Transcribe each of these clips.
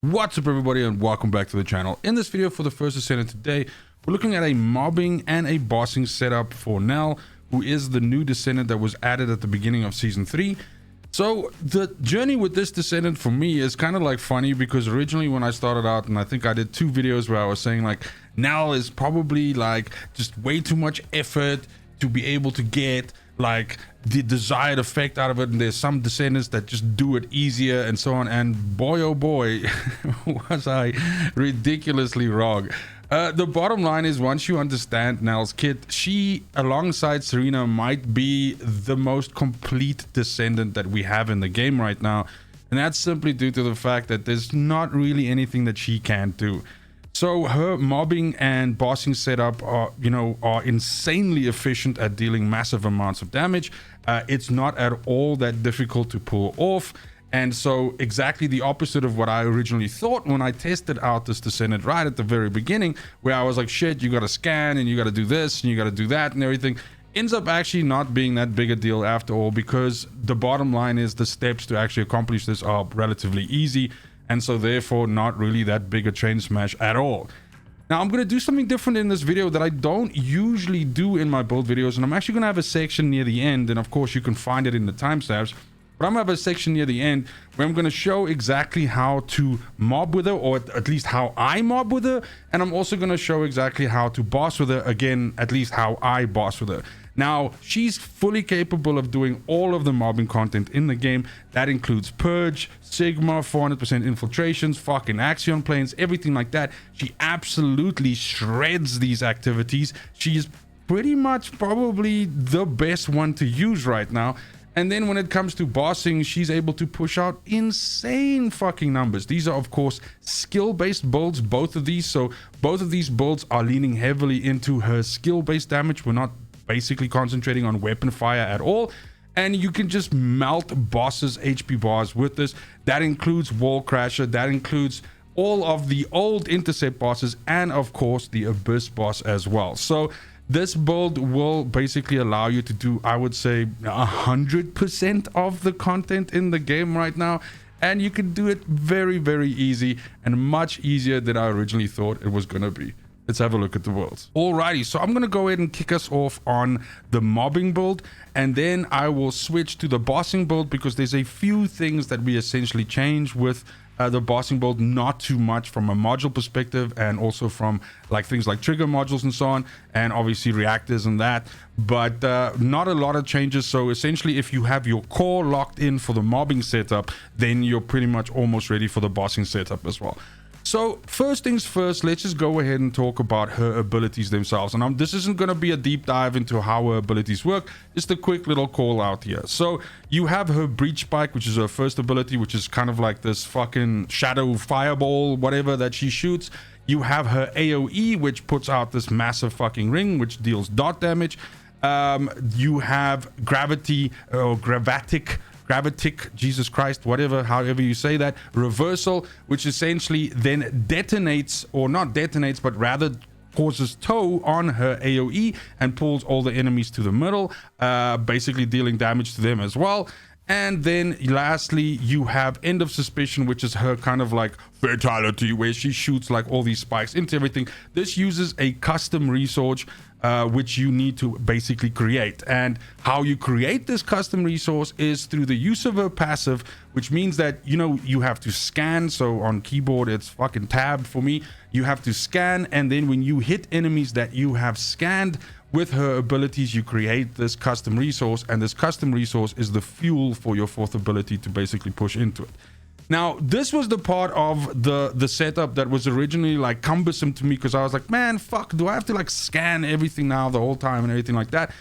What's up everybody and welcome back to the channel. In this video for the First Descendant today, we're looking at a mobbing and a bossing setup for Nell, who is the new Descendant that was added at the beginning of Season 3. So the journey with this Descendant for me is kind of like funny because originally when I started out, and I think I did 2 videos where I was saying like Nell is probably like just way too much effort to be able to get like the desired effect out of it, and there's some Descendants that just do it easier and so on, and boy oh boy was I ridiculously wrong. The bottom line is, once you understand Nell's kit, she alongside Serena might be the most complete Descendant that we have in the game right now, and that's simply due to the fact that there's not really anything that she can't do. So her mobbing and bossing setup are insanely efficient at dealing massive amounts of damage. It's not at all that difficult to pull off. And so exactly the opposite of what I originally thought when I tested out this Descendant right at the very beginning, where I was like, shit, you got to scan and you got to do this and you got to do that and everything, ends up actually not being that big a deal after all, because the bottom line is the steps to actually accomplish this are relatively easy. And so therefore not really that big a train smash at all. Now I'm going to do something different in this video that I don't usually do in my build videos, and I'm actually going to have a section near the end, and of course you can find it in the timestamps, but I'm going to have a section near the end where I'm going to show exactly how to mob with her, or at least how I mob with her, and I'm also going to show exactly how to boss with her, again, at least how I boss with her. Now, she's fully capable of doing all of the mobbing content in the game. That includes Purge, Sigma, 400% infiltrations, fucking Axion planes, everything like that. She absolutely shreds these activities. She's pretty much probably the best one to use right now. And then when it comes to bossing, she's able to push out insane fucking numbers. These are, of course, skill-based builds, both of these. So both of these builds are leaning heavily into her skill-based damage. We're not basically concentrating on weapon fire at all, and you can just melt bosses HP bars with this. That includes Wall Crasher, that includes all of the old intercept bosses, and of course the Abyss boss as well. So this build will basically allow you to do, I would say, 100% of the content in the game right now, and you can do it very, very easy, and much easier than I originally thought it was gonna be. Let's have a look at the worlds. Alrighty, so I'm going to go ahead and kick us off on the mobbing build, and then I will switch to the bossing build, because there's a few things that we essentially change with the bossing build. Not too much from a module perspective, and also from like things like trigger modules and so on, and obviously reactors and that, but not a lot of changes. So essentially, if you have your core locked in for the mobbing setup, then you're pretty much almost ready for the bossing setup as well. So first things first, let's just go ahead and talk about her abilities themselves. And this isn't going to be a deep dive into how her abilities work, just a quick little call out here. So you have her Breach Spike, which is her first ability, which is kind of like this fucking shadow fireball, whatever that she shoots. You have her AoE, which puts out this massive fucking ring, which deals dot damage. You have Gravity or Gravatic, Jesus Christ, whatever, however you say that, reversal, which essentially then detonates, or not detonates, but rather causes tow on her AoE and pulls all the enemies to the middle, basically dealing damage to them as well. And then lastly, you have End of Suspicion, which is her kind of like fatality, where she shoots like all these spikes into everything. This uses a custom resource which you need to basically create, and how you create this custom resource is through the use of her passive, which means that you have to scan. So on keyboard it's fucking tab for me. You have to scan, and then when you hit enemies that you have scanned with her abilities, you create this custom resource, and this custom resource is the fuel for your 4th ability to basically push into it. Now, this was the part of the setup that was originally like cumbersome to me, because I was like, man, fuck, do I have to like scan everything now the whole time and everything like that?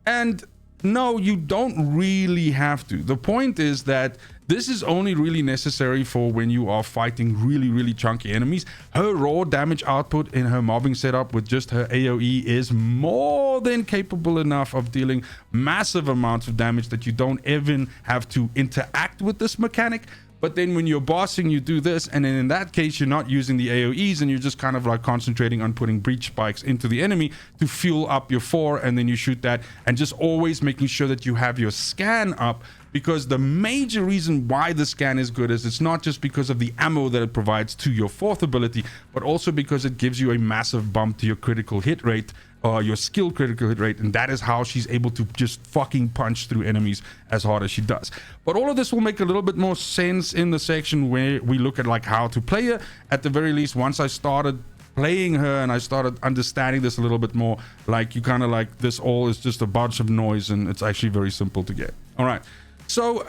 And no, you don't really have to. The point is that this is only really necessary for when you are fighting really, really chunky enemies. Her raw damage output in her mobbing setup with just her AoE is more than capable enough of dealing massive amounts of damage that you don't even have to interact with this mechanic. But then when you're bossing, you do this, and then in that case, you're not using the AoEs, and you're just kind of like concentrating on putting breach spikes into the enemy to fuel up your 4, and then you shoot that, and just always making sure that you have your scan up, because the major reason why the scan is good is it's not just because of the ammo that it provides to your 4th ability, but also because it gives you a massive bump to your critical hit rate, your skill critical hit rate, and that is how she's able to just fucking punch through enemies as hard as she does. But all of this will make a little bit more sense in the section where we look at like how to play her. At the very least, once I started playing her and I started understanding this a little bit more, like you kind of like, this all is just a bunch of noise, and it's actually very simple to get. All right, so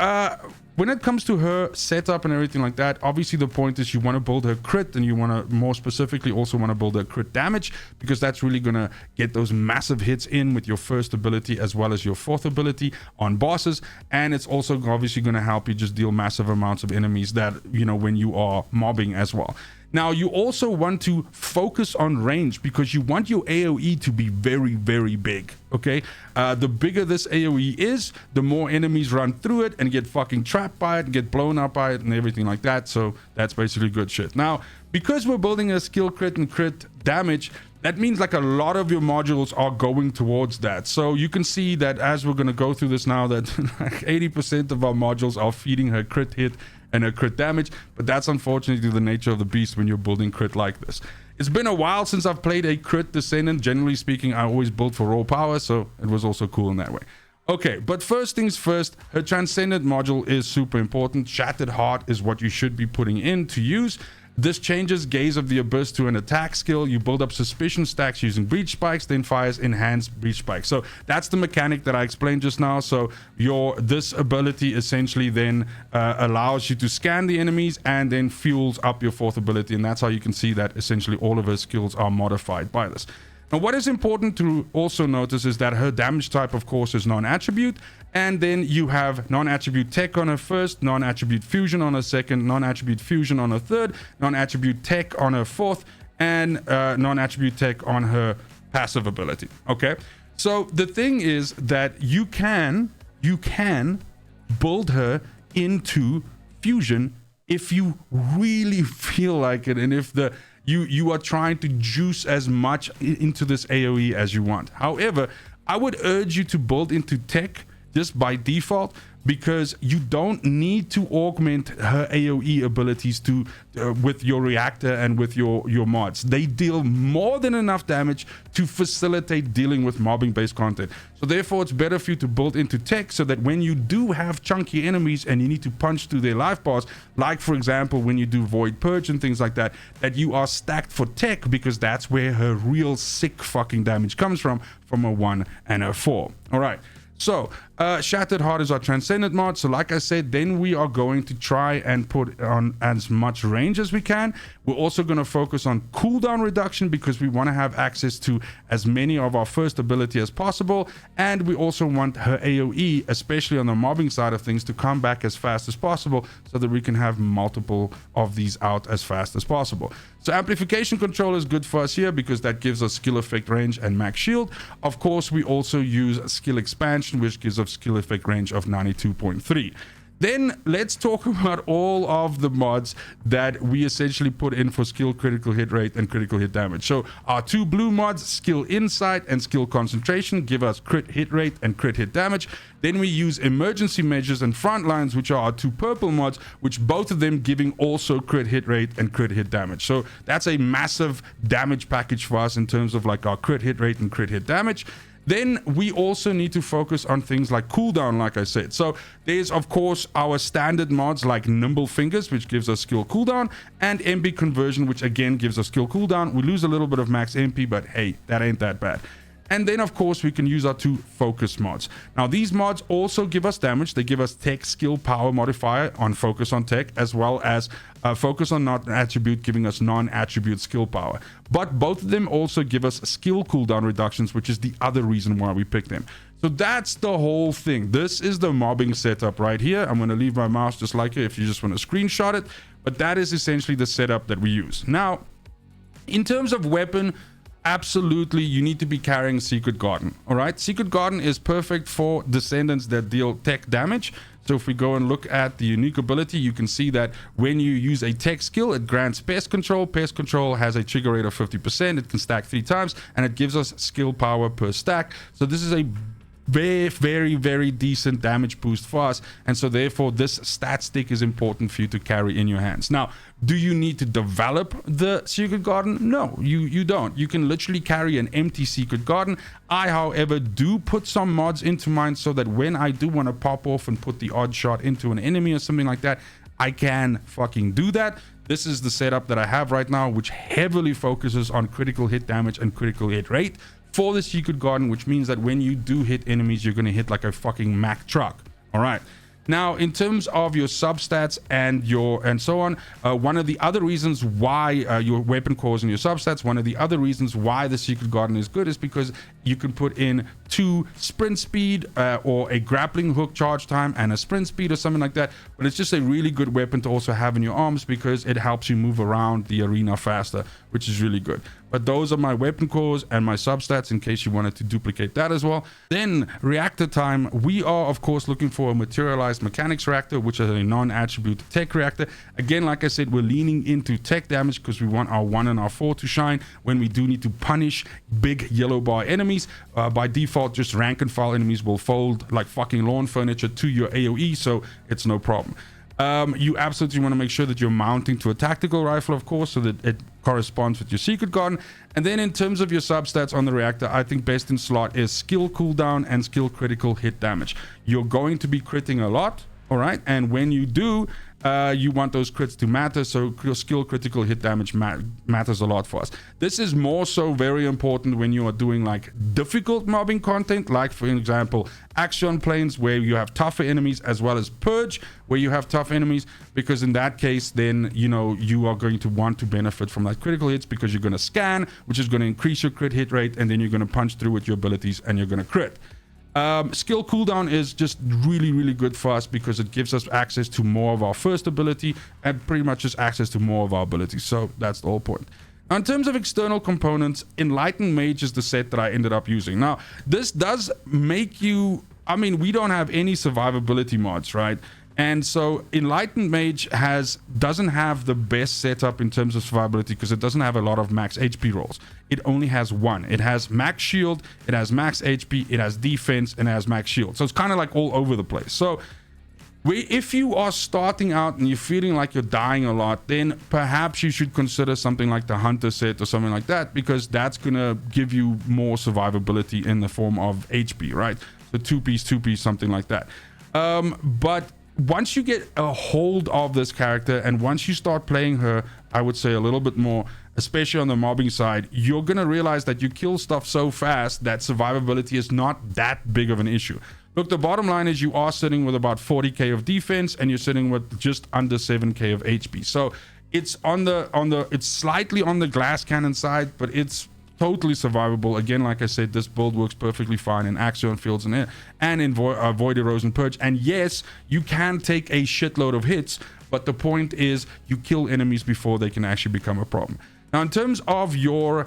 when it comes to her setup and everything like that, obviously the point is you want to build her crit, and you want to more specifically also want to build her crit damage, because that's really going to get those massive hits in with your 1st ability as well as your 4th ability on bosses. And it's also obviously going to help you just deal massive amounts of enemies that, you know, when you are mobbing as well. Now, you also want to focus on range, because you want your AoE to be very, very big, okay? The bigger this AoE is, the more enemies run through it and get fucking trapped by it, get blown up by it, and everything like that. So that's basically good shit. Now, because we're building a skill crit and crit damage, that means like a lot of your modules are going towards that. So you can see that as we're going to go through this now, that 80% of our modules are feeding her crit hit and her crit damage, but that's unfortunately the nature of the beast when you're building crit like this. It's been a while since I've played a crit Descendant. Generally speaking, I always build for raw power, so it was also cool in that way. Okay, but first things first, her Transcendent module is super important. Shattered Heart is what you should be putting in to use. This changes Gaze of the Abyss to an attack skill. You build up suspicion stacks using breach spikes, then fires enhanced breach spikes. So that's the mechanic that I explained just now. So this ability essentially then allows you to scan the enemies and then fuels up your 4th ability, and that's how you can see that essentially all of her skills are modified by this. Now, what is important to also notice is that her damage type, of course, is non-attribute, and then you have non-attribute tech on her 1st, non-attribute fusion on her 2nd, non-attribute fusion on her 3rd, non-attribute tech on her 4th, and non-attribute tech on her passive ability. Okay, so the thing is that you can build her into fusion if you really feel like it, and if you are trying to juice as much into this AoE as you want. However, I would urge you to build into tech just by default, because you don't need to augment her AoE abilities to with your reactor and with your mods. They deal more than enough damage to facilitate dealing with mobbing based content. So therefore, it's better for you to build into tech, so that when you do have chunky enemies and you need to punch through their life bars, like for example when you do void purge and things like that, that you are stacked for tech, because that's where her real sick fucking damage comes from a 1 and a 4. All right, so Shattered Heart is our Transcendent mod. So like I said, then we are going to try and put on as much range as we can. We're also going to focus on cooldown reduction, because we want to have access to as many of our 1st ability as possible, and we also want her AoE, especially on the mobbing side of things, to come back as fast as possible, so that we can have multiple of these out as fast as possible. So amplification control is good for us here, because that gives us skill effect range and max shield. Of course, we also use skill expansion, which gives us skill effect range of 92.3. Then let's talk about all of the mods that we essentially put in for skill critical hit rate and critical hit damage. So our 2 blue mods, skill insight and skill concentration, give us crit hit rate and crit hit damage. Then we use emergency measures and front lines, which are our 2 purple mods, which both of them giving also crit hit rate and crit hit damage. So that's a massive damage package for us in terms of like our crit hit rate and crit hit damage. Then we also need to focus on things like cooldown, like I said. So there's, of course, our standard mods like Nimble Fingers, which gives us skill cooldown, and MP Conversion, which again gives us skill cooldown. We lose a little bit of max MP, but hey, that ain't that bad. And then, of course, we can use our 2 focus mods. Now, these mods also give us damage. They give us tech skill power modifier on focus on tech, as well as focus on non-attribute, giving us non-attribute skill power. But both of them also give us skill cooldown reductions, which is the other reason why we picked them. So that's the whole thing. This is the mobbing setup right here. I'm going to leave my mouse just like it if you just want to screenshot it. But that is essentially the setup that we use. Now, in terms of weapon, absolutely you need to be carrying Secret Garden. All right, Secret Garden is perfect for Descendants that deal tech damage. So if we go and look at the unique ability, you can see that when you use a tech skill, it grants pest control. Pest control has a trigger rate of 50%. It can stack 3 times, and it gives us skill power per stack. So this is a very decent damage boost for us, and so therefore this stat stick is important for you to carry in your hands. Now, do you need to develop the secret garden? No, you don't. You can literally carry an empty secret garden. I, however, do put some mods into mine so that when I do want to pop off and put the odd shot into an enemy or something like that, I can fucking do that. This is the setup that I have right now, which heavily focuses on critical hit damage and critical hit rate for the secret garden, which means that when you do hit enemies, you're going to hit like a fucking Mack truck. All right. Now, in terms of your substats and so on, one of the other reasons why your weapon cores and your substats, one of the other reasons why the secret garden is good is because you can put in 2 sprint speed or a grappling hook charge time and a sprint speed or something like that. But it's just a really good weapon to also have in your arms because it helps you move around the arena faster, which is really good. But those are my weapon cores and my substats in case you wanted to duplicate that as well. Then reactor time, we are of course looking for a materialized mechanics reactor, which is a non-attribute tech reactor. Again, like I said, we're leaning into tech damage because we want our 1 and our 4 to shine when we do need to punish big yellow bar enemies. By default, just rank and file enemies will fold like fucking lawn furniture to your AoE, so it's no problem. You absolutely want to make sure that you're mounting to a tactical rifle, of course, so that it corresponds with your secret garden. And then in terms of your substats on the reactor, I think best in slot is skill cooldown and skill critical hit damage. You're going to be critting a lot, all right? And when you do, you want those crits to matter, so your skill critical hit damage matters a lot for us. This is more so very important when you are doing like difficult mobbing content, like for example Axion planes where you have tougher enemies, as well as Purge where you have tough enemies, because in that case then you know you are going to want to benefit from that critical hits because you're going to scan, which is going to increase your crit hit rate, and then you're going to punch through with your abilities and you're going to crit. Skill cooldown is just really good for us because it gives us access to more of our first ability and pretty much just access to more of our abilities. So that's the whole point. Now, in terms of external components, Enlightened Mage is the set that I ended up using. Now, this does make you, I mean, we don't have any survivability mods, right? And so Enlightened Mage doesn't have the best setup in terms of survivability because it doesn't have a lot of max HP rolls. It only has 1. It has max shield, it has max HP, it has defense, and it has max shield. So it's kind of like all over the place. So if you are starting out and you're feeling like you're dying a lot, then perhaps you should consider something like the Hunter set or something like that, because that's going to give you more survivability in the form of HP, right? So 2-piece, something like that. But once you get a hold of this character and once you start playing her, I would say a little bit more, especially on the mobbing side, you're going to realize that you kill stuff so fast that survivability is not that big of an issue. Look, the bottom line is you are sitting with about 40k of defense and you're sitting with just under 7k of HP. So it's it's slightly on the glass cannon side, but it's totally survivable. Again, like I said, this build works perfectly fine in Axion fields and in Void Erosion Purge. And yes, you can take a shitload of hits, but the point is you kill enemies before they can actually become a problem. Now, in terms of your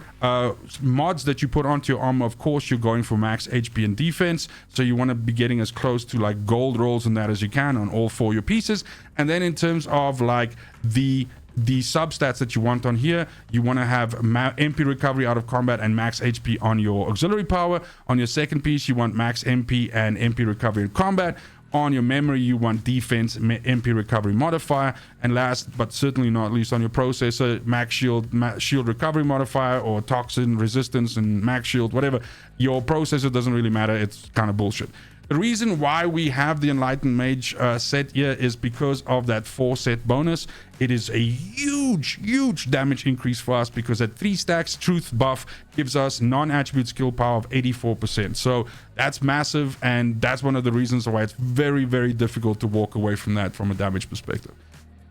mods that you put onto your armor, of course, you're going for max HP and defense. So you want to be getting as close to like gold rolls and that as you can on all 4 your pieces. And then in terms of like the substats that you want on here, you want to have MP recovery out of combat and max HP on your auxiliary power. On your second piece, you want max MP and MP recovery in combat. On your memory, you want defense, MP recovery modifier, and last but certainly not least, on your processor, max shield recovery modifier, or toxin resistance and max shield, whatever. Your processor doesn't really matter, it's kind of bullshit. The reason why we have the Enlightened Mage set here is because of that 4 set bonus. It is a huge damage increase for us because at 3 stacks, Truth buff gives us non-attribute skill power of 84%. So that's massive, and that's one of the reasons why it's very difficult to walk away from that from a damage perspective.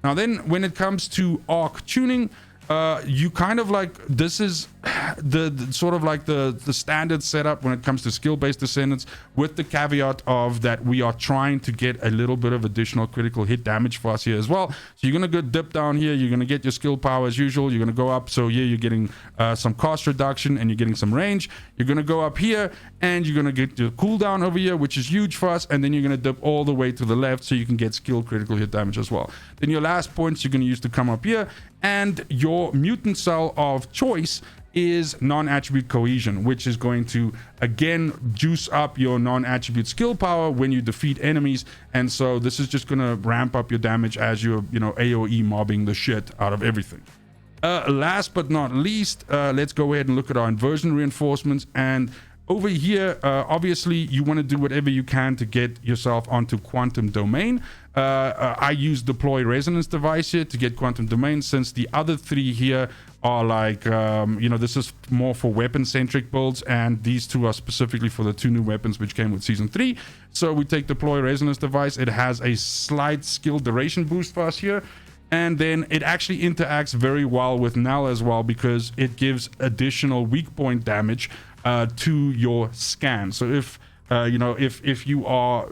Now then, when it comes to arc tuning, you kind of like, this is the sort of like the standard setup when it comes to skill-based Descendants, with the caveat of that we are trying to get a little bit of additional critical hit damage for us here as well. So you're going to go dip down here, you're going to get your skill power as usual, you're going to go up, so here you're getting some cost reduction and you're getting some range. You're going to go up here and you're going to get your cooldown over here, which is huge for us, and then you're going to dip all the way to the left so you can get skill critical hit damage as well. Then your last points you're going to use to come up here, and your mutant cell of choice is non-attribute cohesion, which is going to again juice up your non-attribute skill power when you defeat enemies. And so this is just going to ramp up your damage as you're, AoE mobbing the shit out of everything. Last but not least, let's go ahead and look at our inversion reinforcements. And over here, obviously you want to do whatever you can to get yourself onto quantum domain. I use deploy resonance device here to get quantum domain, since the other three here are like, this is more for weapon centric builds, and these two are specifically for the two new weapons which came with season 3. So we take deploy resonance device. It has a slight skill duration boost for us here. And then it actually interacts very well with Nell as well, because it gives additional weak point damage to your scan. So if if you are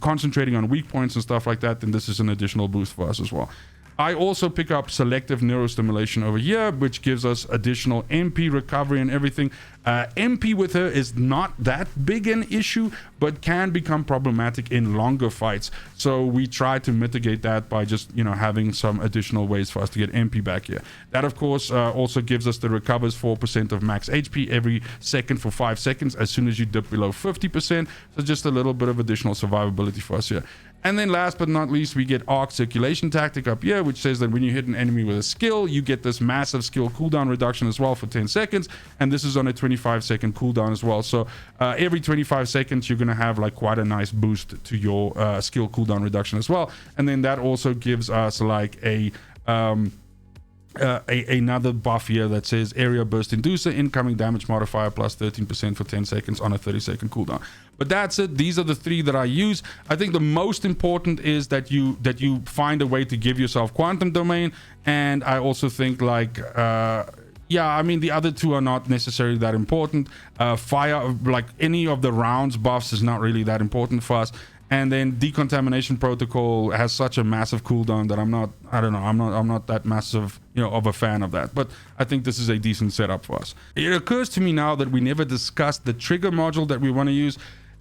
concentrating on weak points and stuff like that, then this is an additional boost for us as well. I also pick up selective neurostimulation over here, which gives us additional MP recovery and everything. MP with her is not that big an issue, but can become problematic in longer fights. So we try to mitigate that by just, having some additional ways for us to get MP back here. That, of course, also gives us the recovers 4% of max HP every second for 5 seconds as soon as you dip below 50%. So just a little bit of additional survivability for us here. And then last but not least, we get Arc Circulation Tactic up here, which says that when you hit an enemy with a skill, you get this massive skill cooldown reduction as well for 10 seconds. And this is on a 25-second cooldown as well. So every 25 seconds, you're going to have like quite a nice boost to your skill cooldown reduction as well. And then that also gives us like another buff here that says area burst inducer, incoming damage modifier plus 13% for 10 seconds on a 30-second cooldown. But that's it. These are the three that I use. I think the most important is that you find a way to give yourself quantum domain. And I also think like the other two are not necessarily that important. Fire, like any of the rounds buffs, is not really that important for us. And then decontamination protocol has such a massive cooldown that I'm not that massive, of a fan of that. But I think this is a decent setup for us. It occurs to me now that we never discussed the trigger module that we want to use.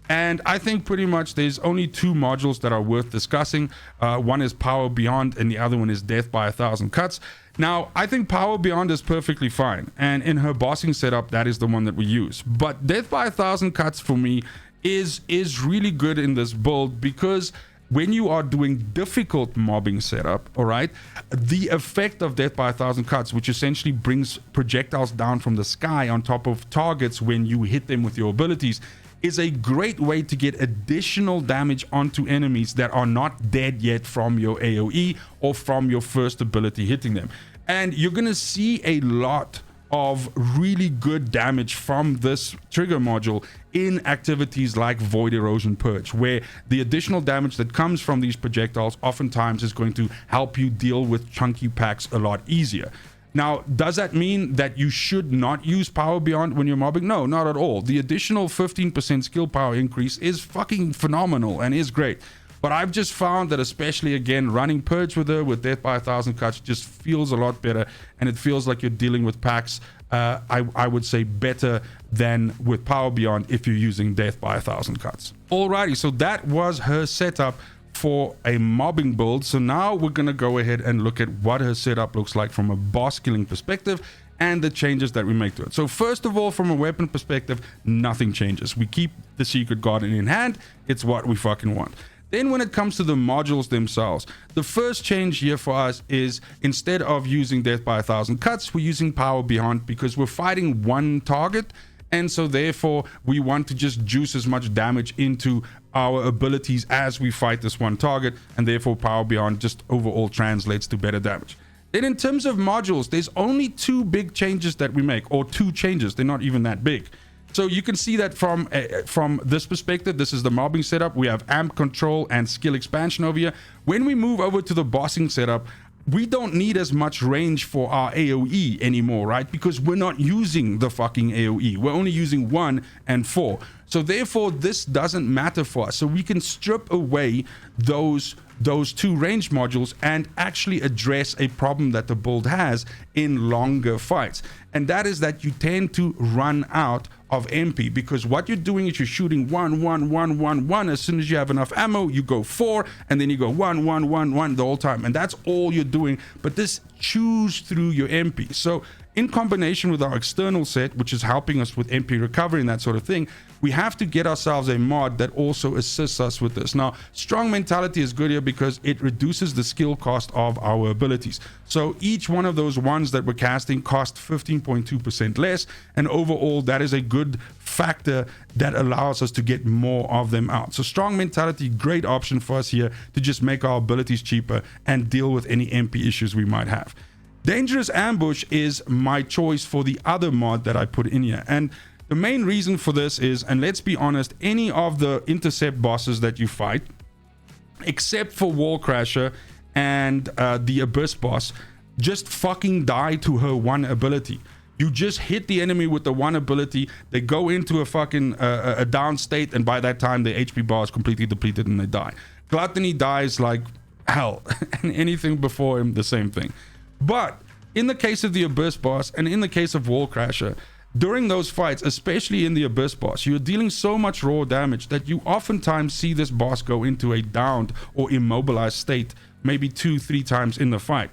And I think pretty much there's only two modules that are worth discussing. One is Power Beyond and the other one is Death by 1,000 Cuts. Now, I think Power Beyond is perfectly fine. And in her bossing setup, that is the one that we use. But Death by 1,000 Cuts for me is really good in this build, because when you are doing difficult mobbing setup, all right, the effect of Death by 1,000 Cuts, which essentially brings projectiles down from the sky on top of targets when you hit them with your abilities, is a great way to get additional damage onto enemies that are not dead yet from your AoE or from your first ability hitting them. And you're gonna see a lot of really good damage from this trigger module in activities like Void, Erosion, Purge, where the additional damage that comes from these projectiles oftentimes is going to help you deal with chunky packs a lot easier. Now, does that mean that you should not use Power Beyond when you're mobbing? No, not at all. The additional 15% skill power increase is fucking phenomenal and is great. But I've just found that, especially again, running Purge with her with Death by 1,000 Cuts just feels a lot better, and it feels like you're dealing with packs, I would say, better than with Power Beyond if you're using Death by 1,000 Cuts. Alrighty, so that was her setup for a mobbing build. So now we're going to go ahead and look at what her setup looks like from a boss killing perspective and the changes that we make to it. So first of all, from a weapon perspective, nothing changes. We keep the Secret Garden in hand. It's what we fucking want. Then when it comes to the modules themselves, the first change here for us is, instead of using Death by 1,000 Cuts, we're using Power Beyond, because we're fighting one target. And so therefore we want to just juice as much damage into our abilities as we fight this one target. And therefore Power Beyond just overall translates to better damage. Then in terms of modules, there's only two big changes that we make, or two changes. They're not even that big. So you can see that from this perspective, this is the mobbing setup. We have amp control and skill expansion over here. When we move over to the bossing setup, we don't need as much range for our AoE anymore, right? Because we're not using the fucking AoE. We're only using 1 and 4. So therefore, this doesn't matter for us. So we can strip away those 2 range modules and actually address a problem that the build has in longer fights. And that is that you tend to run out of MP, because what you're doing is you're shooting 1, 1, 1, 1, 1. As soon as you have enough ammo, you go 4, and then you go 1, 1, 1, 1 the whole time. And that's all you're doing. But this chews through your MP. So in combination with our external set, which is helping us with MP recovery and that sort of thing, we have to get ourselves a mod that also assists us with this. Now, strong mentality is good here because it reduces the skill cost of our abilities. So each one of those ones that we're casting cost 15.2% less, and overall that is a good factor that allows us to get more of them out. So strong mentality, great option for us here to just make our abilities cheaper and deal with any MP issues we might have. Dangerous Ambush is my choice for the other mod that I put in here, and the main reason for this is, and let's be honest, any of the intercept bosses that you fight, except for Wall Crasher and the Abyss boss, just fucking die to her 1 ability. You just hit the enemy with the 1 ability, they go into a fucking a down state, and by that time the HP bar is completely depleted and they die. Gluttony dies like hell, and anything before him, the same thing. But in the case of the Abyss boss and in the case of Wall Crasher, during those fights, especially in the Abyss boss, you're dealing so much raw damage that you oftentimes see this boss go into a downed or immobilized state maybe 2-3 times in the fight.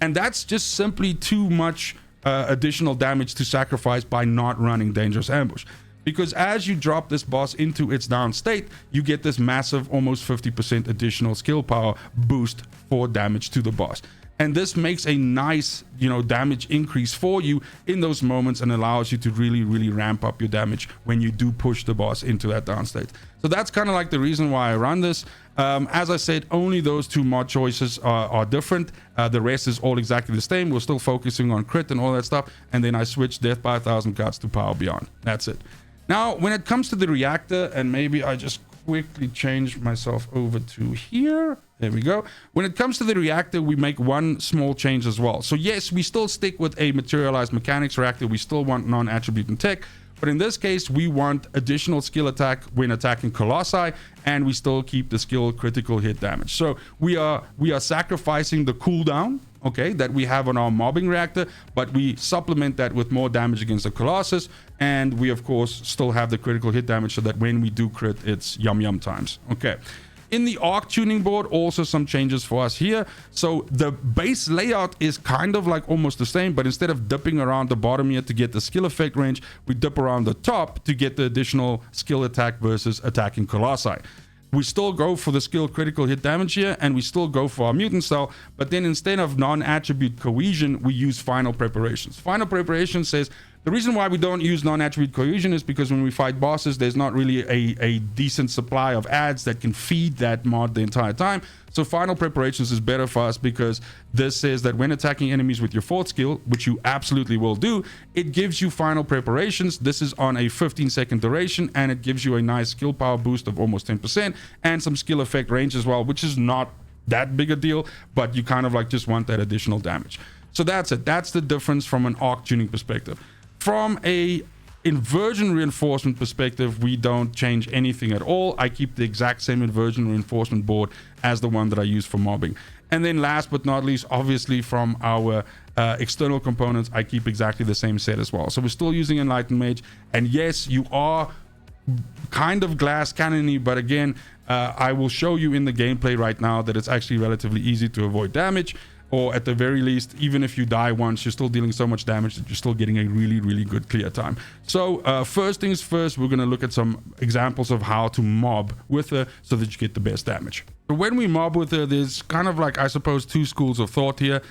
And that's just simply too much additional damage to sacrifice by not running Dangerous Ambush. Because as you drop this boss into its down state, you get this massive, almost 50% additional skill power boost for damage to the boss. And this makes a nice, damage increase for you in those moments and allows you to really, really ramp up your damage when you do push the boss into that down state. So that's kind of like the reason why I run this. As I said, only those 2 mod choices are different. The rest is all exactly the same. We're still focusing on crit and all that stuff. And then I switched Death by 1,000 Cuts to Power Beyond. That's it. Now, when it comes to the Reactor, and maybe I just quickly change myself over to here. There we go. When it comes to the Reactor, we make one small change as well. So yes, we still stick with a materialized mechanics reactor. We still want non-attribute and tech. But in this case, we want additional skill attack when attacking Colossi, and we still keep the skill critical hit damage. So we are sacrificing the cooldown, okay, that we have on our mobbing reactor, but we supplement that with more damage against the Colossus, and we of course still have the critical hit damage so that when we do crit, it's yum yum times. Okay. In the Arche tuning board, also some changes for us here. So the base layout is kind of like almost the same, but instead of dipping around the bottom here to get the skill effect range, we dip around the top to get the additional skill attack versus attacking Colossi. We still go for the skill critical hit damage here, and we still go for our mutant cell, but then instead of non-attribute cohesion, we use final preparations. Final preparation says the reason why we don't use non-attribute cohesion is because when we fight bosses, there's not really a decent supply of adds that can feed that mod the entire time. So final preparations is better for us because this says that when attacking enemies with your 4th skill, which you absolutely will do, it gives you final preparations. This is on a 15-second duration, and it gives you a nice skill power boost of almost 10% and some skill effect range as well, which is not that big a deal, but you kind of like just want that additional damage. So that's it. That's the difference from an Arche tuning perspective. From a inversion reinforcement perspective, we don't change anything at all. I keep the exact same inversion reinforcement board as the one that I use for mobbing. And then last but not least, obviously from our external components, I keep exactly the same set as well. So we're still using Enlightened Mage. And yes, you are kind of glass cannony, but again, I will show you in the gameplay right now that it's actually relatively easy to avoid damage. Or at the very least, even if you die once, you're still dealing so much damage that you're still getting a really, really good clear time. So first things first, we're going to look at some examples of how to mob with her so that you get the best damage. So when we mob with her, there's kind of like, I suppose, 2 schools of thought here.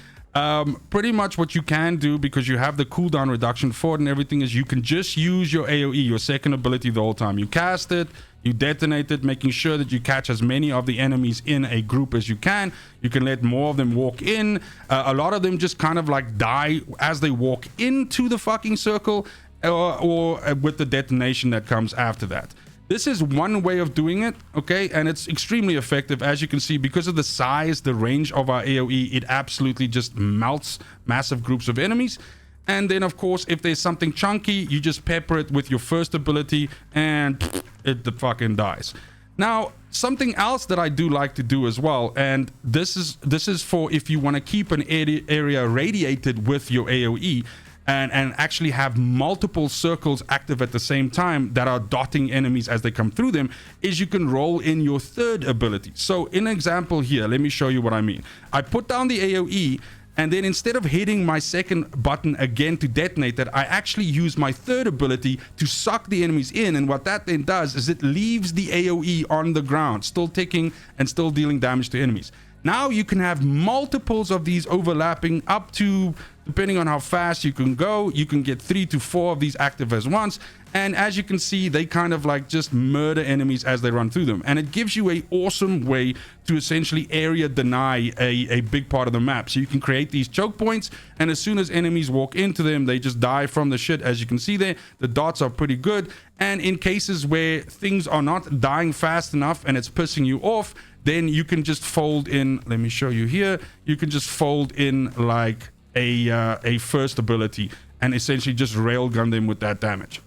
Pretty much what you can do, because you have the cooldown reduction for it and everything, is you can just use your AoE, your second ability, the whole time. You cast it, you detonate it, making sure that you catch as many of the enemies in a group as you can. You can let more of them walk in. A lot of them just kind of like die as they walk into the fucking circle, or with the detonation that comes after that. This is one way of doing it, okay, and it's extremely effective. As you can see, because of the size, the range of our AoE, it absolutely just melts massive groups of enemies. And then, of course, if there's something chunky, you just pepper it with your first ability and it fucking dies. Now, something else that I do like to do as well, and this is for if you want to keep an area radiated with your AoE, and actually have multiple circles active at the same time that are dotting enemies as they come through them, is you can roll in your third ability. So in an example here, let me show you what I mean. I put down the AoE, and then instead of hitting my second button again to detonate that, I actually use my third ability to suck the enemies in. And what that then does is it leaves the AoE on the ground, still ticking and still dealing damage to enemies. Now you can have multiples of these overlapping up to, depending on how fast you can go, you can get 3 to 4 of these active as once. And as you can see, they kind of like just murder enemies as they run through them. And it gives you an awesome way to essentially area deny a big part of the map. So you can create these choke points, and as soon as enemies walk into them, they just die from the shit. As you can see there, the dots are pretty good. And in cases where things are not dying fast enough and it's pissing you off, then you can just fold in, let me show you here, you can just fold in like a first ability and essentially just railgun them with that damage.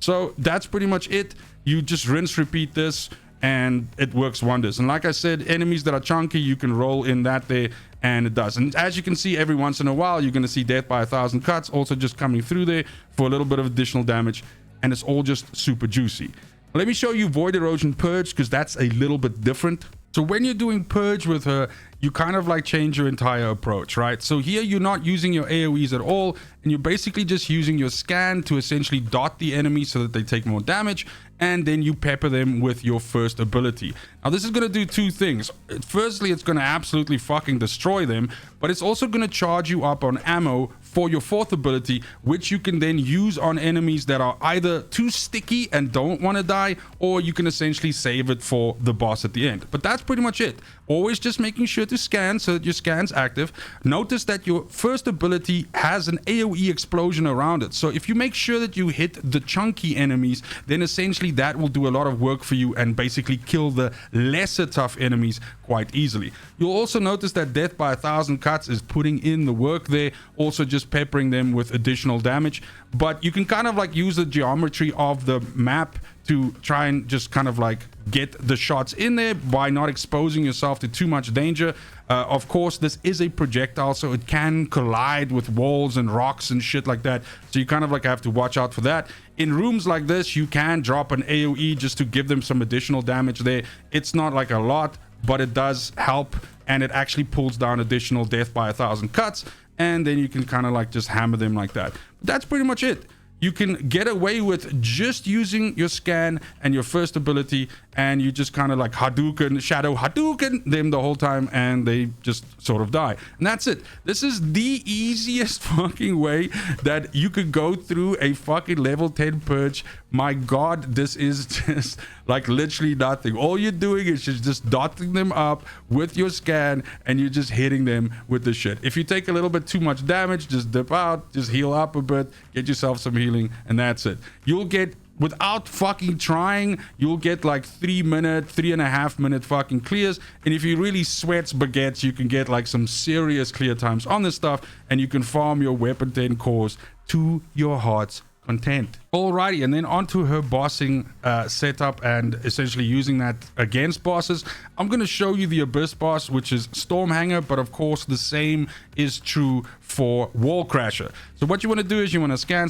So that's pretty much it. You just rinse, repeat this, and it works wonders. And like I said, enemies that are chunky, you can roll in that there, and it does. And as you can see, every once in a while, you're going to see death by 1,000 cuts also just coming through there for a little bit of additional damage, and it's all just super juicy. Let me show you Void Erosion Purge, because that's a little bit different. So when you're doing Purge with her, you kind of like change your entire approach, right? So here you're not using your AoEs at all, and you're basically just using your scan to essentially dot the enemy so that they take more damage, and then you pepper them with your first ability. Now this is going to do two things. Firstly, it's going to absolutely fucking destroy them, but it's also going to charge you up on ammo for your fourth ability, which you can then use on enemies that are either too sticky and don't want to die, or you can essentially save it for the boss at the end. But that's pretty much it. Always just making sure to scan so that your scan's active. Notice that your first ability has an AoE explosion around it. So if you make sure that you hit the chunky enemies, then essentially that will do a lot of work for you and basically kill the lesser tough enemies quite easily. You'll also notice that death by 1,000 cuts is putting in the work there, also just peppering them with additional damage. But you can kind of like use the geometry of the map to try and just kind of like get the shots in there by not exposing yourself to too much danger. Of course, this is a projectile, so it can collide with walls and rocks and shit like that. So you kind of like have to watch out for that. In rooms like this, you can drop an AoE just to give them some additional damage there. It's not like a lot, but it does help, and it actually pulls down additional death by 1,000 cuts, and then you can kind of like just hammer them like that. But that's pretty much it. You can get away with just using your scan and your first ability, and you just kind of like Hadouken, Shadow Hadouken them the whole time, and they just sort of die. And that's it. This is the easiest fucking way that you could go through a fucking level 10 Purge. My God, this is just like literally nothing. All you're doing is just dotting them up with your scan, and you're just hitting them with the shit. If you take a little bit too much damage, just dip out, just heal up a bit, get yourself some healing, and that's it. You'll get, without fucking trying, you'll get like 3.5 minute fucking clears. And if you really sweat baguettes, you can get like some serious clear times on this stuff, and you can farm your weapon 10 cores to your heart's content. Alrighty, and then onto her bossing setup and essentially using that against bosses. I'm going to show you the Abyss boss, which is Stormhanger, but of course the same is true for Wall Crasher. So what you want to do is you want to scan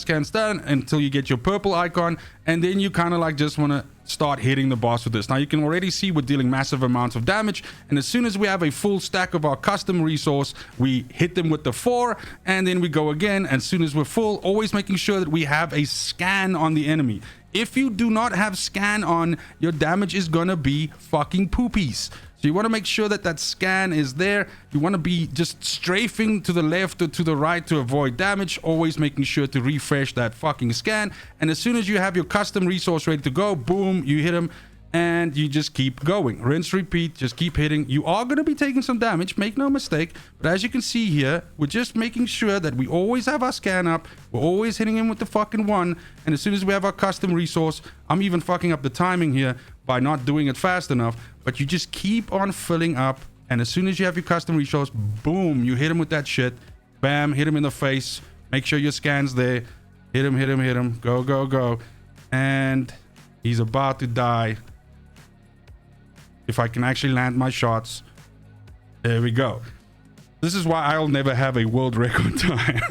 until you get your purple icon, and then you kind of like just want to start hitting the boss with this. Now you can already see we're dealing massive amounts of damage, and as soon as we have a full stack of our custom resource, we hit them with the 4, and then we go again. And as soon as we're full, always making sure that we have a scan on the enemy. If you do not have scan on, your damage is gonna be fucking poopies. So you want to make sure that that scan is there. You want to be just strafing to the left or to the right to avoid damage, always making sure to refresh that fucking scan. And as soon as you have your custom resource ready to go, boom, you hit him, and you just keep going. Rinse, repeat, just keep hitting. You are going to be taking some damage, make no mistake, but as you can see here, we're just making sure that we always have our scan up, we're always hitting him with the fucking 1, and as soon as we have our custom resource, I'm even fucking up the timing here by not doing it fast enough, but you just keep on filling up, and as soon as you have your custom resource, boom, you hit him with that shit, bam, hit him in the face, make sure your scan's there, hit him, go, go, go, and he's about to die. If I can actually land my shots. There we go. This is why I'll never have a world record time.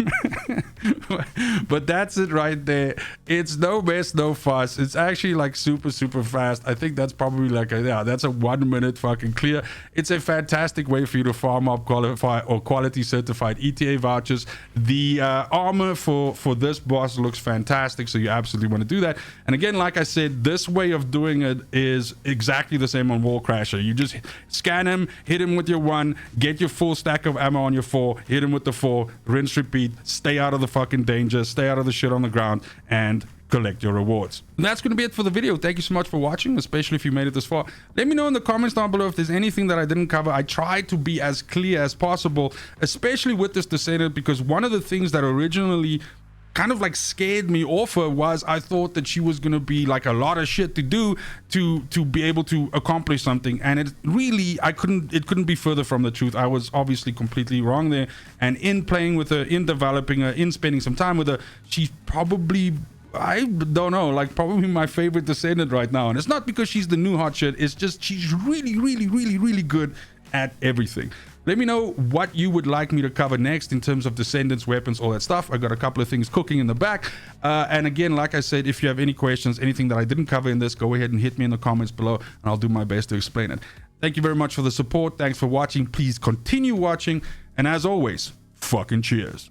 But that's it right there. It's no mess, no fuss. It's actually like super fast. I think that's probably like that's a 1 minute fucking clear. It's a fantastic way for you to farm up quality certified ETA vouchers. The armor for this boss looks fantastic, so you absolutely want to do that. And again, like I said, this way of doing it is exactly the same on Wall Crasher. You just scan him, hit him with your 1, get your full stack of ammo on your 4, hit him with the 4, rinse, repeat, stay out of the fucking danger, stay out of the shit on the ground, and collect your rewards. And that's going to be it for the video. Thank you so much for watching, especially if you made it this far. Let me know in the comments down below if there's anything that I didn't cover. I tried to be as clear as possible, especially with this Descendant, because one of the things that originally kind of like scared me off her was I thought that she was gonna be like a lot of shit to do to be able to accomplish something, and it really it couldn't be further from the truth. I was obviously completely wrong there, and in playing with her, in developing her, in spending some time with her, she's probably, I don't know, like probably my favorite Descendant right now. And it's not because she's the new hot shit, it's just she's really good at everything. Let me know what you would like me to cover next in terms of Descendants, weapons, all that stuff. I got a couple of things cooking in the back. And again, like I said, if you have any questions, anything that I didn't cover in this, go ahead and hit me in the comments below, and I'll do my best to explain it. Thank you very much for the support. Thanks for watching. Please continue watching. And as always, fucking cheers.